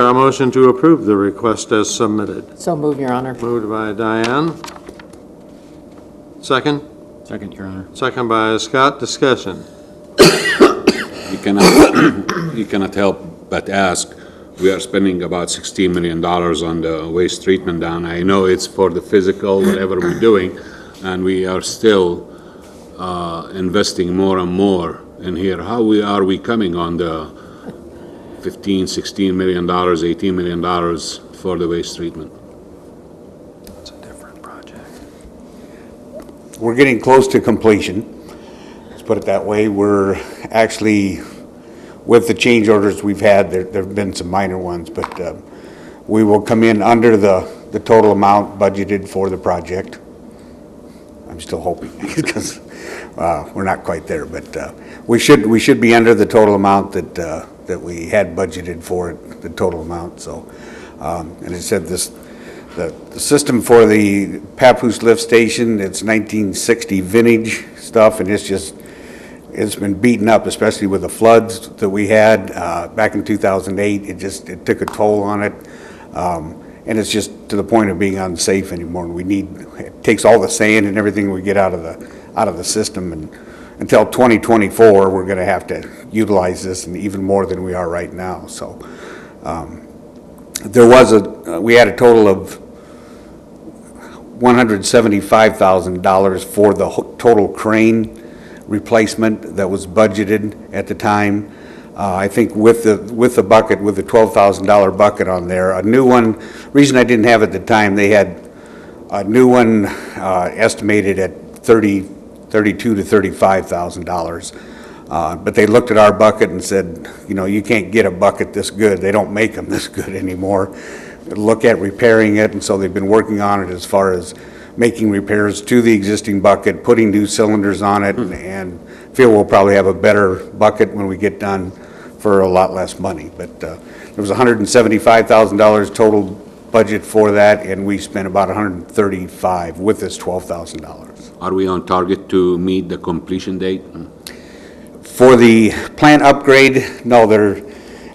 a motion to approve the request as submitted? So moved, Your Honor. Moved by Diane. Second? Second, Your Honor. Second by Scott. Discussion. You cannot help but ask, we are spending about $16 million on the waste treatment down. I know it's for the physical, whatever we're doing, and we are still investing more and more in here. How are we coming on the $15, $16 million, $18 million for the waste treatment? It's a different project. We're getting close to completion. Let's put it that way. We're actually, with the change orders we've had, there have been some minor ones, but we will come in under the total amount budgeted for the project. I'm still hoping, because we're not quite there, but we should be under the total amount that we had budgeted for it, the total amount. So, and it said the system for the Papoose lift station, it's 1960 vintage stuff, and it's been beaten up, especially with the floods that we had back in 2008. It took a toll on it, and it's just to the point of being unsafe anymore. And it takes all the sand and everything we get out of the system, and until 2024, we're going to have to utilize this, and even more than we are right now. So we had a total of $175,000 for the total crane replacement that was budgeted at the time. I think with the bucket, with the $12,000 bucket on there, a new one, reason I didn't have it at the time, they had a new one estimated at $32,000 to $35,000. But they looked at our bucket and said, you can't get a bucket this good. They don't make them this good anymore. Look at repairing it, and so they've been working on it as far as making repairs to the existing bucket, putting new cylinders on it, and feel we'll probably have a better bucket when we get done for a lot less money. But there was $175,000 total budget for that, and we spent about $135,000 with this $12,000. Are we on target to meet the completion date? For the plant upgrade, no,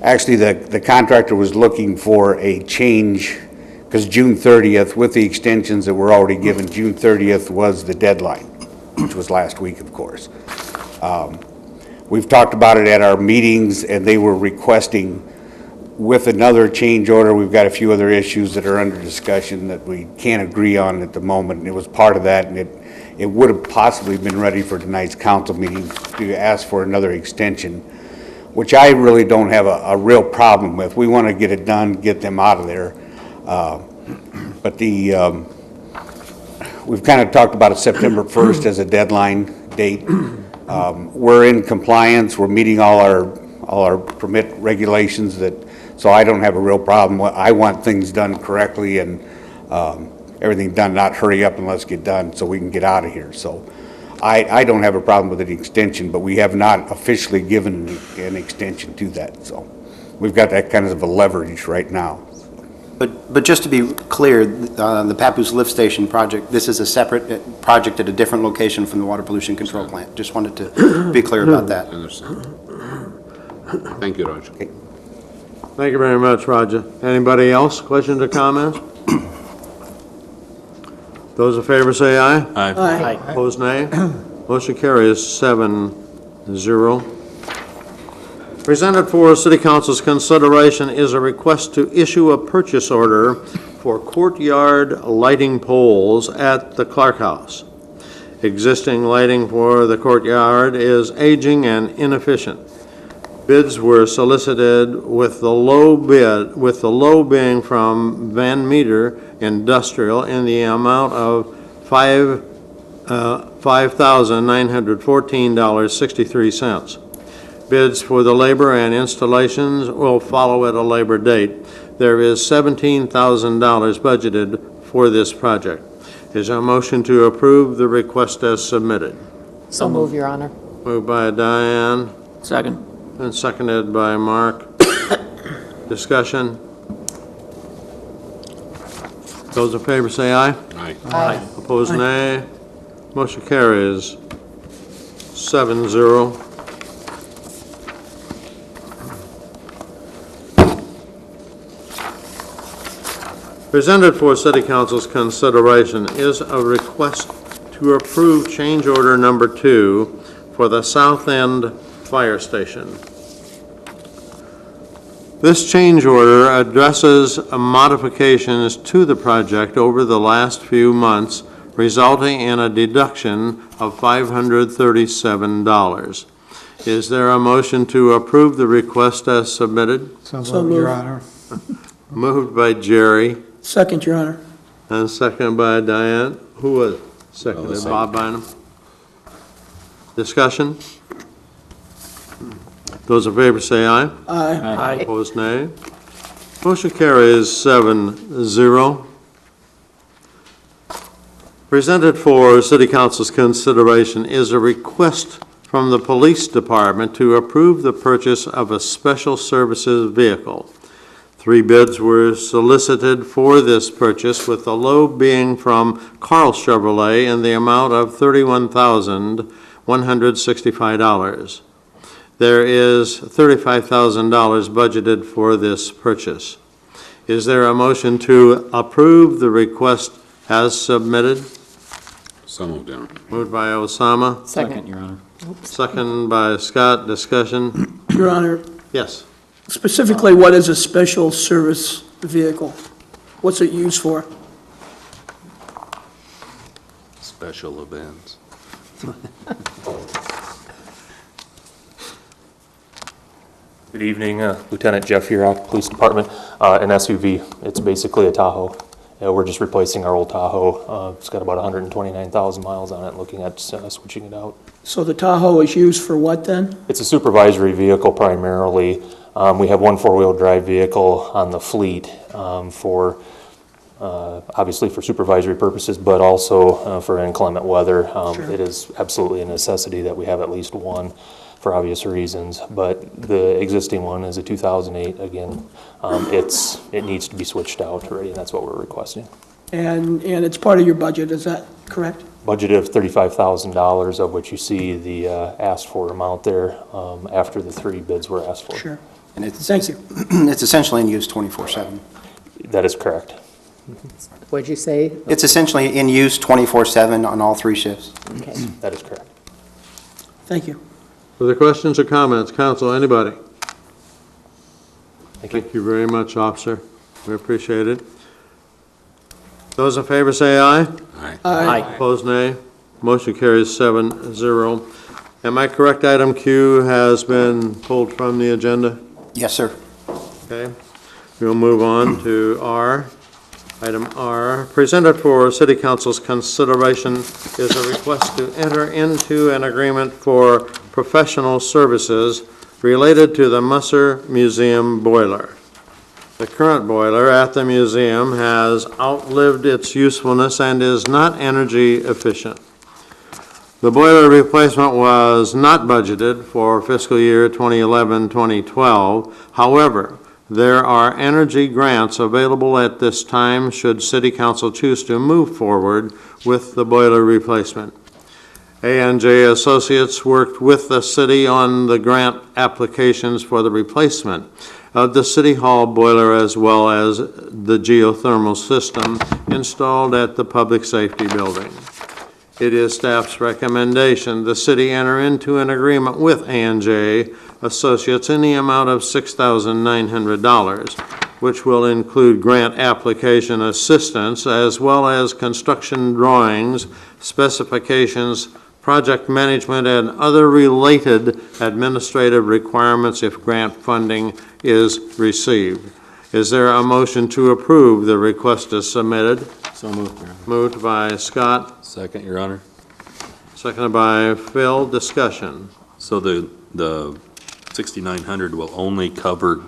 actually the contractor was looking for a change, because June 30th, with the extensions that were already given, June 30th was the deadline, which was last week, of course. We've talked about it at our meetings, and they were requesting with another change order. We've got a few other issues that are under discussion that we can't agree on at the moment, and it was part of that, and it would have possibly been ready for tonight's council meeting to ask for another extension, which I really don't have a real problem with. We want to get it done, get them out of there. But we've kind of talked about September 1st as a deadline date. We're in compliance. We're meeting all our permit regulations, so I don't have a real problem. I want things done correctly and everything done, not hurry up and let's get done so we can get out of here. So I don't have a problem with an extension, but we have not officially given an extension to that. So we've got that kind of a leverage right now. But just to be clear, the Papoose Lift Station project, this is a separate project at a different location from the Water Pollution Control Plant. Just wanted to be clear about that. Understand. Thank you, Roger. Okay. Thank you very much, Roger. Anybody else? Questions or comments? Those in favor say aye. Aye. Opposed, nay. Motion carries 7-0. Presented for City Council's consideration is a request to issue a purchase order for courtyard lighting poles at the Clark House. Existing lighting for the courtyard is aging and inefficient. Bids were solicited with the low being from Van Meter Industrial in the amount of $5,914.63. Bids for the labor and installations will follow at a later date. There is $17,000 budgeted for this project. Is there a motion to approve the request as submitted? So moved, Your Honor. Moved by Diane Second. and seconded by Mark. Discussion. Those in favor say aye. Aye. Aye. Opposed, nay. Motion carries 7-0. Presented for City Council's consideration is a request to approve change order number 2 for the South End Fire Station. This change order addresses modifications to the project over the last few months, resulting in a deduction of $537. Is there a motion to approve the request as submitted? So moved, Your Honor. Moved by Jerry Second, Your Honor. and seconded by Diane. Who was it? Seconded, second. Bob Bynum. Discussion? Those in favor say aye. Aye. Opposed, nay. Motion carries 7-0. Presented for City Council's consideration is a request from the Police Department to approve the purchase of a special services vehicle. 3 bids were solicited for this purchase, with the low being from Carl Chevrolet in the amount of $31,165. There is $35,000 budgeted for this purchase. Is there a motion to approve the request as submitted? So moved, Your Honor. Moved by Osama, Second, Your Honor. second by Scott. Discussion? Your Honor, Yes. specifically, what is a special service vehicle? What's it used for? Special events. Good evening, Lieutenant Jeff Yurok, Police Department. An SUV, it's basically a Tahoe. We're just replacing our old Tahoe. It's got about 129,000 miles on it, looking at switching it out. So the Tahoe is used for what then? It's a supervisory vehicle primarily. We have one four-wheel drive vehicle on the fleet for, obviously for supervisory purposes, but also for inclement weather. It is absolutely a necessity that we have at least one, for obvious reasons, but the existing one is a 2008. Again, it needs to be switched out already, and that's what we're requesting. And it's part of your budget, is that correct? Budget of $35,000, of which you see the asked for amount there after the 3 bids were asked for. Sure. And it's, Thank you. it's essentially in use 24/7. That is correct. What'd you say? It's essentially in use 24/7 on all 3 shifts. Okay. That is correct. Thank you. Further questions or comments? Council, anybody? Thank you. Thank you very much, officer. We appreciate it. Those in favor say aye. Aye. Opposed, nay. Motion carries 7-0. Am I correct, item Q has been pulled from the agenda? Yes, sir. Okay. We'll move on to R. Item R, presented for City Council's consideration is a request to enter into an agreement for professional services related to the Musser Museum boiler. The current boiler at the museum has outlived its usefulness and is not energy efficient. The boiler replacement was not budgeted for fiscal year 2011-2012. However, there are energy grants available at this time should City Council choose to move forward with the boiler replacement. A&J Associates worked with the city on the grant applications for the replacement of the City Hall boiler as well as the geothermal system installed at the Public Safety Building. It is staff's recommendation the city enter into an agreement with A&J Associates in the amount of $6,900, which will include grant application assistance as well as construction drawings, specifications, project management, and other related administrative requirements if grant funding is received. Is there a motion to approve the request as submitted? So moved, Your Honor. Moved by Scott, Second, Your Honor. seconded by Phil. Discussion. So the 6,900 will only cover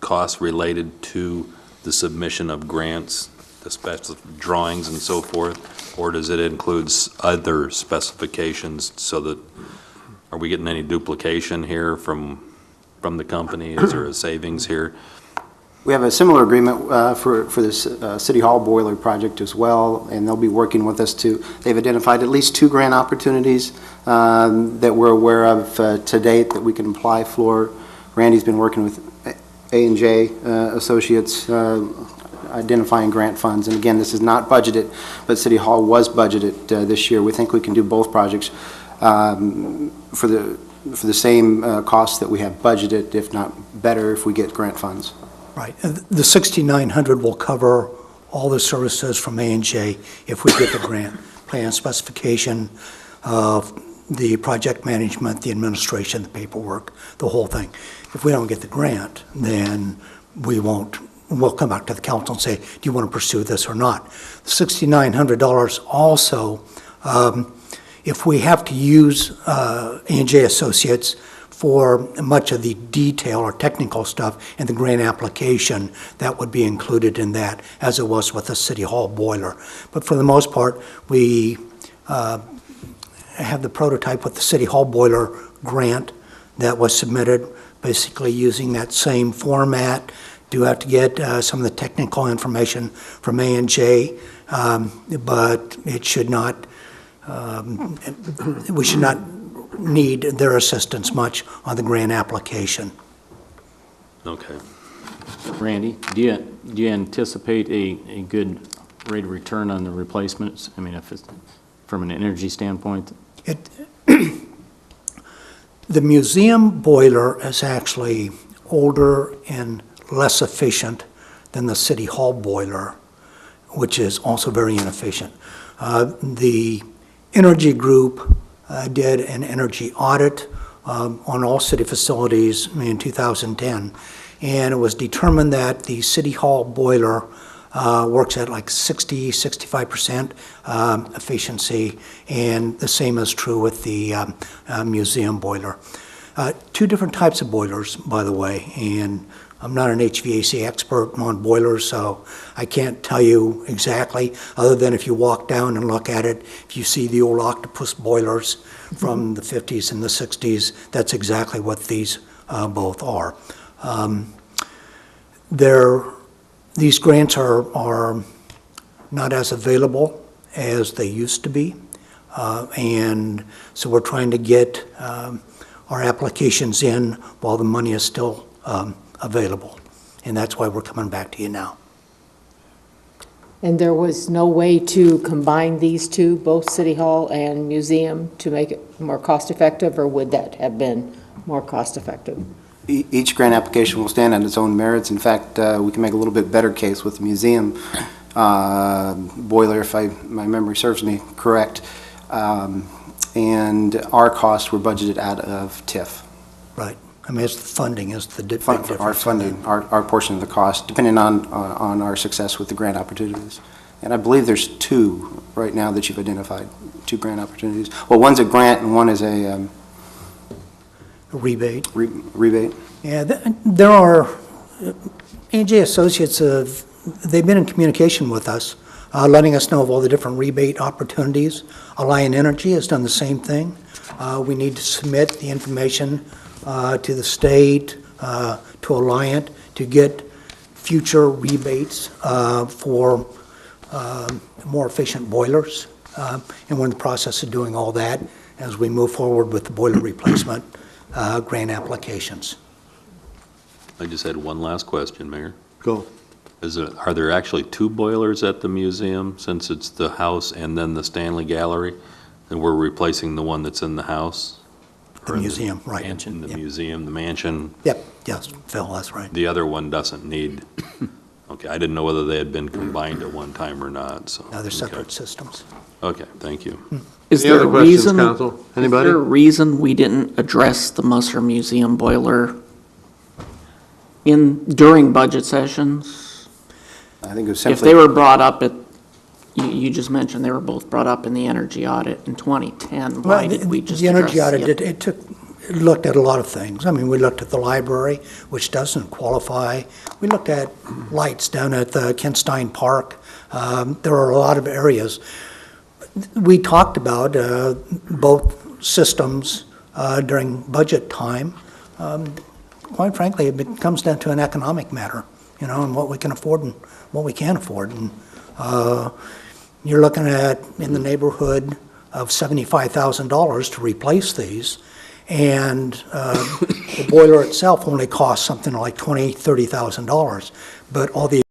costs related to the submission of grants, the special drawings and so forth, or does it include other specifications so that, are we getting any duplication here from the company? Is there a savings here? We have a similar agreement for this City Hall boiler project as well, and they'll be working with us to, they've identified at least 2 grant opportunities that we're aware of to date that we can apply for. Randy's been working with A&J Associates identifying grant funds. And again, this is not budgeted, but City Hall was budgeted this year. We think we can do both projects for the same costs that we have budgeted, if not better, if we get grant funds. Right. And the 6,900 will cover all the services from A&J if we get the grant, plan specification, the project management, the administration, the paperwork, the whole thing. If we don't get the grant, then we'll come back to the council and say, do you want to pursue this or not? $6,900 also, if we have to use A&J Associates for much of the detail or technical stuff in the grant application, that would be included in that, as it was with the City Hall boiler. But for the most part, we have the prototype with the City Hall boiler grant that was submitted, basically using that same format. Do have to get some of the technical information from A&J, but it should not, we should not need their assistance much on the grant application. Okay. Randy, do you anticipate a good rate of return on the replacements? I mean, if it's from an energy standpoint? The museum boiler is actually older and less efficient than the City Hall boiler, which is also very inefficient. The Energy Group did an energy audit on all city facilities in 2010, and it was determined that the City Hall boiler works at like 65% efficiency, and the same is true with the museum boiler. Two different types of boilers, by the way, and I'm not an HVAC expert on boilers, so I can't tell you exactly, other than if you walk down and look at it, if you see the old octopus boilers from the 50s and the 60s, that's exactly what these both are. These grants are not as available as they used to be, and so we're trying to get our applications in while the money is still available, and that's why we're coming back to you now. And there was no way to combine these two, both City Hall and Museum, to make it more cost-effective, or would that have been more cost-effective? Each grant application will stand on its own merits. In fact, we can make a little bit better case with the museum boiler, if my memory serves me correct. And our costs were budgeted out of TIF. Right. I mean, it's the funding is the big difference. Our funding, our portion of the cost, depending on our success with the grant opportunities. And I believe there's two right now that you've identified, two grant opportunities. Well, one's a grant and one is a rebate. Rebate. Yeah, there are, A&J Associates, they've been in communication with us, letting us know of all the different rebate opportunities. Alliant Energy has done the same thing. We need to submit the information to the state, to Alliant, to get future rebates for more efficient boilers. And we're in the process of doing all that as we move forward with the boiler replacement grant applications. I just had one last question, Mayor. Go. Are there actually two boilers at the museum, since it's the house and then the Stanley Gallery, and we're replacing the one that's in the house? The museum, right. In the Yep. museum, the mansion? Yep, yes, Phil, that's right. The other one doesn't need, okay, I didn't know whether they had been combined at one time or not, so. Now they're okay. separate systems. Okay, thank you. Is Any there other a questions, reason? council? Anybody? Is there a reason we didn't address the Musser Museum boiler during budget sessions? I think it was If simply. they were brought up at, you just mentioned they were both brought up in the energy audit in 2010, why did we just The address energy audit, it? it looked at a lot of things. I mean, we looked at the library, which doesn't qualify. We looked at lights down at the Kent Stein Park. There are a lot of areas. We talked about both systems during budget time. Quite frankly, it comes down to an economic matter, you know, and what we can afford and what we can't afford. And you're looking at in the neighborhood of $75,000 to replace these. And the boiler itself only costs something like $20,000, $30,000. But all the